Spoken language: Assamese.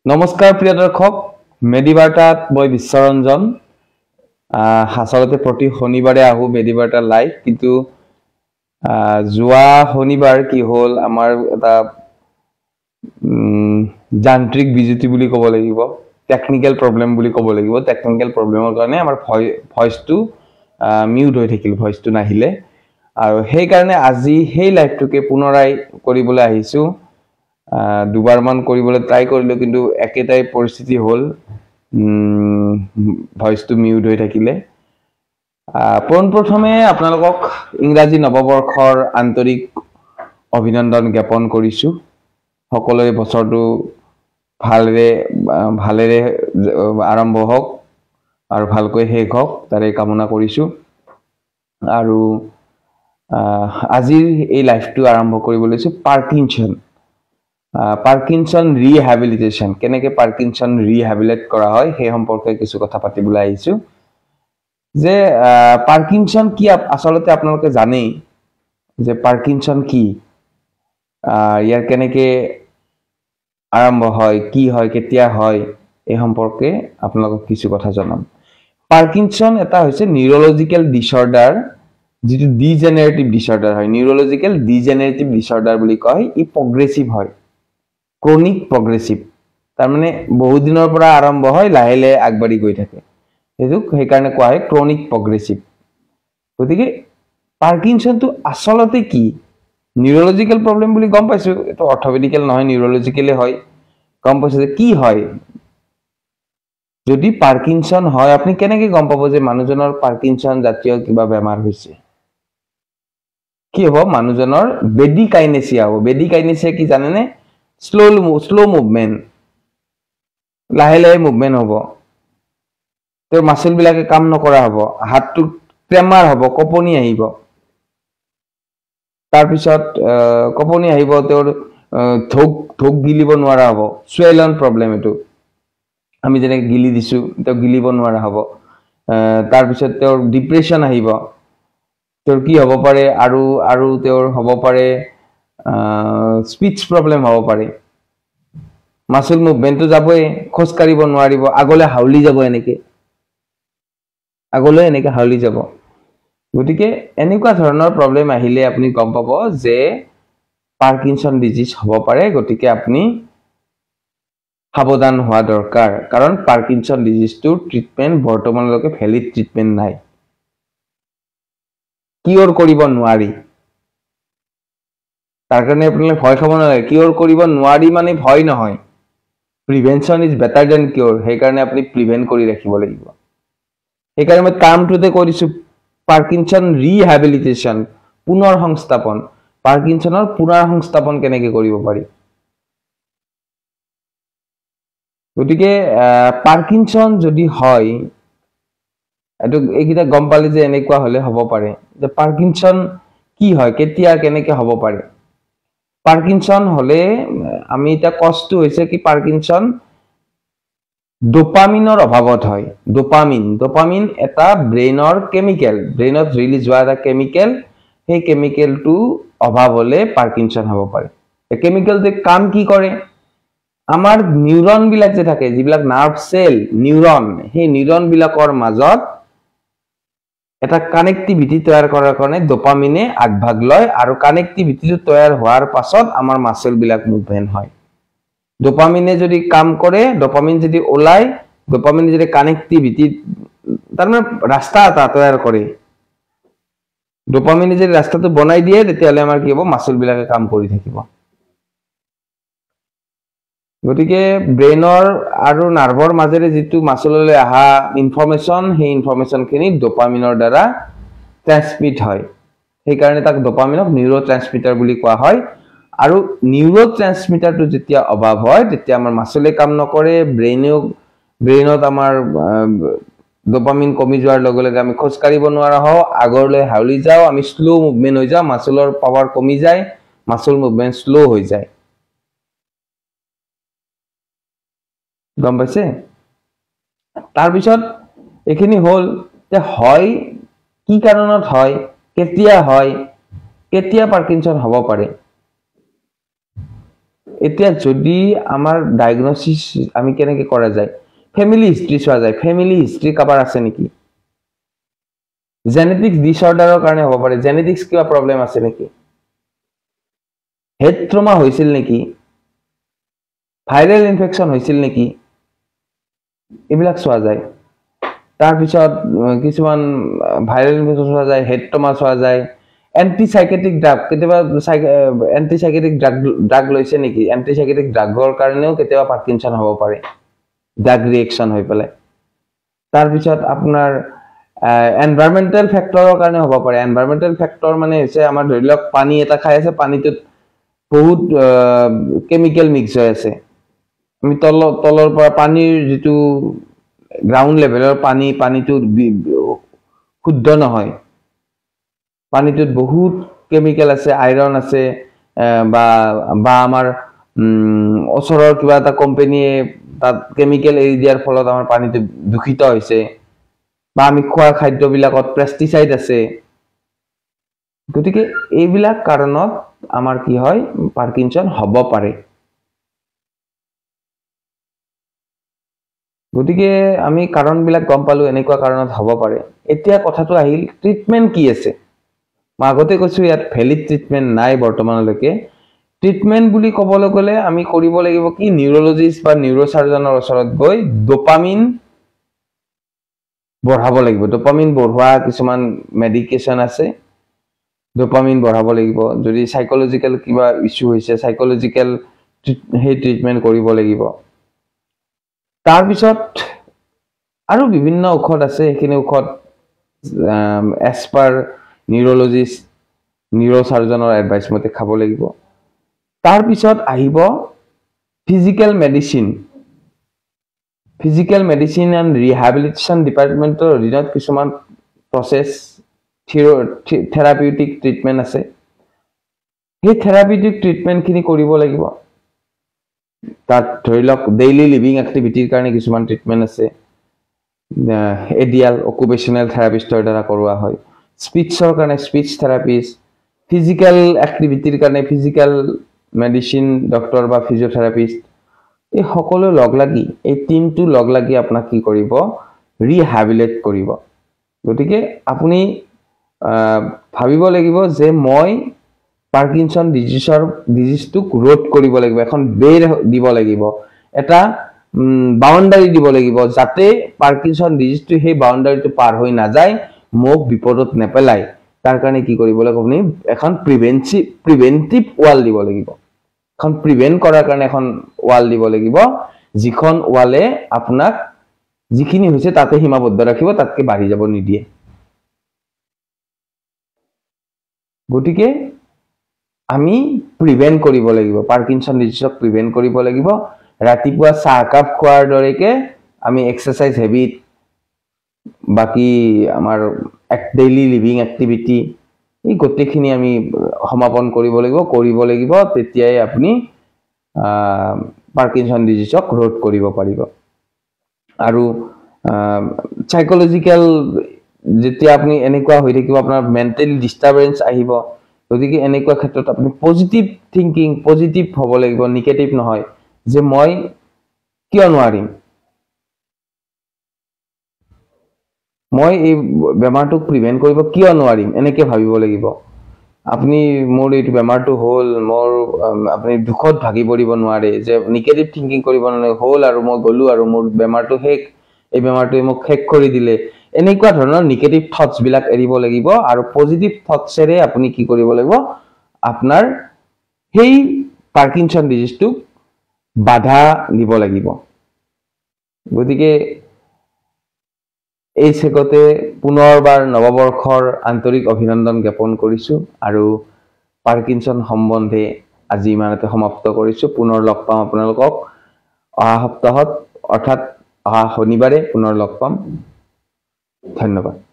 নমস্কাৰ প্ৰিয় দৰ্শক মেডিবাৰ্তাত মই বিশ্বৰঞ্জন হাসলতে প্ৰতি শনিবাৰে আহো মেডিবাৰ্তা লাইভ কিন্তু যোৱা শনিবাৰ কি হল আমাৰ এটা যান্ত্ৰিক বিজুতি বুলি ক'ব লাগিব টেকনিক্যাল প্ৰবলেম বুলি ক'ব লাগিব টেকনিক্যাল প্ৰবলেমৰ কাৰণে আমাৰ ভয়েসটো মিউট হৈ থাকিল ভয়েসটো নাহিলে আৰু সেই কাৰণে আজি সেই লাইভটোকে পুনৰাই কৰিবলৈ আহিছো দুবাৰ মান কৰিবলৈ ট্ৰাই কৰিলো কিন্তু একেটাই পৰিস্থিতি হল ভয়েসটো মিউট হৈ থাকিলে প্ৰথমে আপোনালোকক ইংৰাজী নৱবৰ্ষৰ আন্তৰিক অভিনন্দন জ্ঞাপন কৰিছো সকলোৰে বছৰটো ভালেৰে আৰম্ভ হওক আৰু ভালকৈ শেষ হওক তাৰে কামনা কৰিছো আৰু আজিৰ এই লাইভটো আৰম্ভ কৰিব লৈছো পাৰ্কিনসন ৰিহেবিলিটেশন কেনেকৈ পাৰ্কিনসন ৰিহেবিলিট কৰা হয় সেই সম্পৰ্কে কিছু কথা পাতিবলৈ আহিছো যে পাৰ্কিনসন কি আসলতে আপোনালোকে জানেই যে পাৰ্কিনসন কি ইয়াৰ কেনেকৈ আৰম্ভ হয় কি হয় কেতিয়া হয় এই সম্পৰ্কে আপোনালোকক কিছু কথা জনাম পাৰ্কিনসন এটা হৈছে নিউৰলজিক্যাল ডিসঅৰ্ডাৰ যেটো ডিজেনাৰেটিভ ডিসঅৰ্ডাৰ হয় নিউৰলজিক্যাল ডিজেনাৰেটিভ ডিসঅৰ্ডাৰ বুলি কয় ই প্ৰগ্ৰেছিভ হয় ক্ৰনিক প্ৰগ্ৰেসিভ তাৰ মানে বহু দিনৰ পৰা আৰম্ভ হয় লাহে লাহে আগবাঢ়ি গৈ থাকে এটো সেই কাৰণে কোৱা হয় ক্ৰনিক প্ৰগ্ৰেসিভ গতিকে পাৰ্কিনসনটো আসলতে কি নিউৰলজিক্যাল প্ৰবলেম বুলি গম পাইছো এটো অৰ্থপেডিক্যাল নহয় নিউৰলজিক্যালে হয় গম পাইছো যে কি হয় যদি পাৰ্কিনসন হয় আপুনি কেনেকৈ গম পাব যে মানুহজনৰ পাৰ্কিনসন জাতীয় কিবা বেমাৰ হৈছে কি হ'ব মানুহজনৰ বেডিকাইনেচিয়া হ'ব বেডিকাইনেচিয়া কি জানেনে স্লো মুভমেন্ট লাহে লাহে মুভমেন্ট হ'ব তোৰ মাসল বিলাকে কাম নকৰা হ'ব হাতটো ট্ৰেমাৰ হ'ব কপনি আহিব তাৰ পিছত কপনি আহিব তোৰ থোক গিলিব নোৱাৰা হ'ব সুৱেলন প্ৰবলেম এটো আমি যেনে গিলি দিছো তো গিলিব নোৱাৰা হ'ব তাৰ পিছত তোৰ ডিপ্ৰেছন আহিব তোৰ কি হ'ব পাৰে আৰু তোৰ হ'ব পাৰে স্পিচ প্ৰবলেম হ'ব পাৰে মাসল মুভমেন্টটো যাবই খোজ কাঢ়িব নোৱাৰিব আগলে হাউলি যাব এনেকে হাউলি যাব গতিকে এনেকুৱা ধৰণৰ প্ৰবলেম আহিলে আপুনি গম পাব যে পাৰ্কিনসন ডিজিজ হ'ব পাৰে গতিকে আপুনি সাৱধান হোৱা দৰকাৰ কাৰণ পাৰ্কিনসন ডিজিজটো ট্ৰিটমেন্ট বৰ্তমানলৈকে ভ্যালিড ট্ৰিটমেন্ট নাই কিউৰ কৰিব নোৱাৰি তাৰ কাৰণে আপুনি ভয় খাব নালাগে কিউৰ কৰিব নোৱাৰি মানে ভয় নহয় প্ৰিভেনশন ইজ বেটাৰ দেন কিউৰ সেই কাৰণে আপুনি প্ৰিভেন্ট কৰি ৰাখিব লাগিব সেই কাৰণে মই কামটোতে কৰিছো পাৰ্কিনসন ৰিহেবিলিটেশন পুনৰ সংস্থাপন পাৰ্কিনসনৰ পুনৰ সংস্থাপন কেনেকৈ কৰিব পাৰি গতিকে পাৰ্কিনসন যদি হয় এটো এইকিটা গম পালে যে এনেকুৱা হলে হ'ব পাৰে যে পাৰ্কিনসন কি হয় কেতিয়া কেনেকৈ হ'ব পাৰে পাৰ্কিনসন হলে আমি এটা কষ্ট হৈছে কি পাৰ্কিনসন ডোপামিনৰ অভাৱত হয় ডোপামিন এটা ব্ৰেইনৰ কেমিক্যাল ব্ৰেইনত ৰিলিজ হোৱা এটা কেমিক্যাল সেই কেমিক্যালটো অভাৱ হলে পাৰ্কিনসন হ'ব পাৰে এই কেমিক্যালটো কাম কি কৰে আমাৰ নিউৰন বিলাক যে থাকে যিবিলাক নাৰ্ভ সেল নিউৰন সেই নিউৰন বিলাকৰ মাজত এটা কানেক্টিভিটি তৈয়াৰ কৰাৰ কাৰণে ডোপামিনে আগভাগ লয় আৰু কানেক্টিভিটিটো তৈয়াৰ হোৱাৰ পাছত আমাৰ মাসল বিলাক মুভমেন্ট হয় ডোপামিনে যদি কাম কৰে ডোপামিন যদি ওলাই ডোপামিনে যদি কানেক্টিভিটি তাৰ মানে ৰাস্তা এটা তৈয়াৰ কৰে ডোপামিনে যদি ৰাস্তাটো বনাই দিয়ে তেতিয়ালে আমাৰ কি হ'ব মাসল বিলাকে কাম কৰি থাকিব গতিকে ব্ৰেইনৰ আৰু নাৰ্ভৰ মাজেৰে যেটো মাসললৈ আহা ইনফৰমেশন সেই ইনফৰমেশনখিনি ডোপামিনৰ দ্বাৰা ট্ৰান্সমিট হয় সেই কাৰণে তাক ডোপামিনক নিউৰোট্ৰান্সমিটাৰ বুলি কোৱা হয় আৰু নিউৰোট্ৰান্সমিটাৰটো যেতিয়া অভাৱ হয় তেতিয়া আমাৰ মাসলে কাম নকৰে ব্ৰেইনত আমাৰ ডোপামিন কমি যোৱাৰ লগে লগে আমি খোজ কাঢ়িব নোৱাৰা হও আগৰলৈ হাউলি যাও আমি স্লো মুভমেন্ট হৈ যাও মাসলৰ পাৱাৰ কমি যায় মাসল মুভমেন্ট স্লো হৈ যায় গম পাইছে তাৰ পিছত এখিনি হল যে হয় কি কাৰণত হয় কেতিয়া পাৰ্কিনসন হ'ব পাৰে এতিয়া যদি আমাৰ ডায়াগনোসিস আমি কেনেকৈ কৰা যায় ফ্যামিলি হিষ্ট্ৰি চোৱা যায় ফ্যামিলি হিষ্ট্ৰি কাবাৰ আছে নেকি জেনেটিক্স ডিসঅৰ্ডাৰৰ কাৰণে হ'ব পাৰে জেনেটিক্স কিবা প্ৰবলেম আছে নেকি হেড ট্ৰমা হৈছিল নেকি ভাইৰেল ইনফেকশন হৈছিল নেকি এইবিলাক চোৱা যায় তাৰ পিছত কিছুমান ভাইৰেল ইনফেকশন চোৱা যায় হেড ট্ৰমা চোৱা যায় এন্টিসাইকেটিক ড্ৰাগ কেতিয়াবা এন্টিসাইকেটিক ড্ৰাগ লৈছে নেকি এন্টিসাইকেটিক ড্ৰাগৰ কাৰণেও কেতিয়াবা পাৰ্কিনসন হ'ব পাৰে ড্ৰাগ ৰিএকশন হৈ পেলাই তাৰ পিছত আপোনাৰ এনভায়ৰনমেন্টাল ফ্যাক্টৰৰ কাৰণে হ'ব পাৰে এনভায়ৰনমেন্টাল ফ্যাক্টৰ মানে হৈছে আমাৰ ধৰি লওক পানী এটা খাই আছে পানীটোত বহুত কেমিক্যাল মিক্স হৈ আছে আমি তলৰ পৰা পানীৰ যেটো গ্ৰাউন্ড লেভেলৰ পানীটো শুদ্ধ নহয় পানীটোত বহুত কেমিক্যাল আছে আইৰন আছে বা আমাৰ ওচৰৰ কিবা এটা কোম্পানীয়ে তাত কেমিক্যাল এৰি দিয়াৰ ফলত আমাৰ পানীটো দূষিত হৈছে বা আমি খোৱা খাদ্যবিলাকত পেস্টিসাইড আছে গতিকে এইবিলাক কাৰণত আমাৰ কি হয় পাৰ্কিনসন হ'ব পাৰে গতিকে আমি কাৰণবিলাক গম পালো এনেকুৱা কাৰণত হ'ব পাৰে এতিয়া কথাটো আহিল ট্ৰিটমেন্ট কি আছে মই আগতে কৈছো ইয়াত ভ্যালিড ট্ৰিটমেন্ট নাই বৰ্তমানলৈকে ট্ৰিটমেন্ট বুলি ক'বলৈ গ'লে আমি কৰিব লাগিব কি নিউৰোলজিষ্ট বা নিউৰোসাৰ্জনৰ ওচৰত গৈ ডোপামিন বঢ়াব লাগিব ডোপামিন বঢ়োৱা কিছুমান মেডিকেশন আছে ডোপামিন বঢ়াব লাগিব যদি সাইকোলজিক্যাল কিবা ইস্যু হৈছে সাইকোলজিক্যাল হে ট্ৰিটমেন্ট কৰিব লাগিব তাৰ পিছত আৰু বিভিন্ন ঔষধ আছে এখিনি ঔষধ এজ পাৰ নিউৰোলজিষ্ট নিউৰোসাৰ্জনৰ এডভাইস মতে খাব লাগিব তাৰ পিছত আহিব ফিজিক্যাল মেডিসিন এন্ড ৰিহেবিলিটেশন ডিপাৰ্টমেন্টৰ অধীনত কিছুমান প্ৰসেস থেৰাপিউটিক ট্ৰিটমেন্ট আছে এই থেৰাপিউটিক ট্ৰিটমেন্ট খিনি কৰিব লাগিব তাত ধৰি লওক ডেইলি লিভিং এক্টিভিটিৰ কাৰণে কিছুমান ট্ৰিটমেন্ট আছে এডিয়াল অকুপেশনাল থেৰাপিষ্টৰ দ্বাৰা কৰোৱা হয় স্পিচৰ কাৰণে স্পিচ থেৰাপিষ্ট ফিজিক্যাল এক্টিভিটিৰ কাৰণে ফিজিক্যাল মেডিসিন ডক্টৰ বা ফিজিওথেৰাপিষ্ট এই সকলো লগ লাগি এই টিমটো লগ লাগি আপোনাক কি কৰিব ৰিহেবিলিটেট কৰিব গতিকে আপুনি ভাবিব লাগিব যে মই পাৰ্কিনসন ডিজিজটো ৰোধ কৰিব লাগিব এখন বেৰ দিব লাগিব এটা বাউন্ডাৰী দিব লাগিব যাতে পাৰ্কিনসন ডিজিজটো সেই বাউন্ডাৰীটো পাৰ হৈ না যায় মোক বিপদত নেপেলাই তাৰ কাৰণে কি কৰিব লাগিব আপুনি এখন প্ৰিভেন্টিভ ওয়াল দিব লাগিব এখন প্ৰিভেন্ট কৰাৰ কাৰণে এখন ওয়াল দিব লাগিব যিখন ওয়ালে আপোনাক যিখিনি হৈছে তাতে সীমাবদ্ধ ৰাখিব তাতকে বাঢ়ি যাব নিদিয়ে গতিকে আমি প্ৰিভেন্ট কৰিব লাগিব পাৰ্কিনসন ডিজিজক প্ৰিভেন্ট কৰিব লাগিব ৰাতিপুৱা চাহ কাপ খোৱাৰ দৰেকে আমি এক্সাৰসাইজ হেবিট বাকি আমাৰ ডেইলি লিভিং এক্টিভিটি এই গটেখিনি আমি সমাপন কৰিব লাগিব তেতিয়াই আপুনি পাৰ্কিনসন ডিজিজক ৰোধ কৰিব পাৰিব আৰু সাইকোলজিক্যাল যেতিয়া আপুনি এনেকুৱা হৈ থাকিব আপোনাৰ মেন্টাল ডিস্টাৰবেন্স আহিব গতিকে এনেকুৱা ক্ষেত্ৰত আপুনি পজিটিভ থিংকিং পজিটিভ হ'ব লাগিব নেগেটিভ নহয় যে মই কিয় নোৱাৰিম মই এই বেমাৰটোক প্ৰিভেন্ট কৰিব কিয় নোৱাৰিম এনেকৈ ভাবিব লাগিব আপুনি মোৰ এই বেমাৰটো হ'ল মোৰ আপুনি দুখত ভাগি পৰিব নোৱাৰে যে নেগেটিভ থিংকিং কৰিব নালাগে হ'ল আৰু মই গলো আৰু মোৰ বেমাৰটো শেষ এই বেমাৰটোৱে মোক শেষ কৰি দিলে এনেকুৱা ধৰণৰ নেগেটিভ থটস বিলাক এৰিব লাগিব আৰু পজিটিভ থটসেৰে আপুনি কি কৰিব লাগিব আপোনাৰ সেই পাৰ্কিনসন ডিজিজটো বাধা দিব লাগিব গতিকে এই চেগতে পুনৰবাৰ নৱবৰ্ষৰ আন্তৰিক অভিনন্দন জ্ঞাপন কৰিছো আৰু পাৰ্কিনসন সম্বন্ধে আজি ইমানতে সমাপ্ত কৰিছো পুনৰ লগ পাম আপোনালোকক অহা সপ্তাহত অৰ্থাৎ অহা শনিবাৰে পুনৰ লগ পাম ধন্যবাদ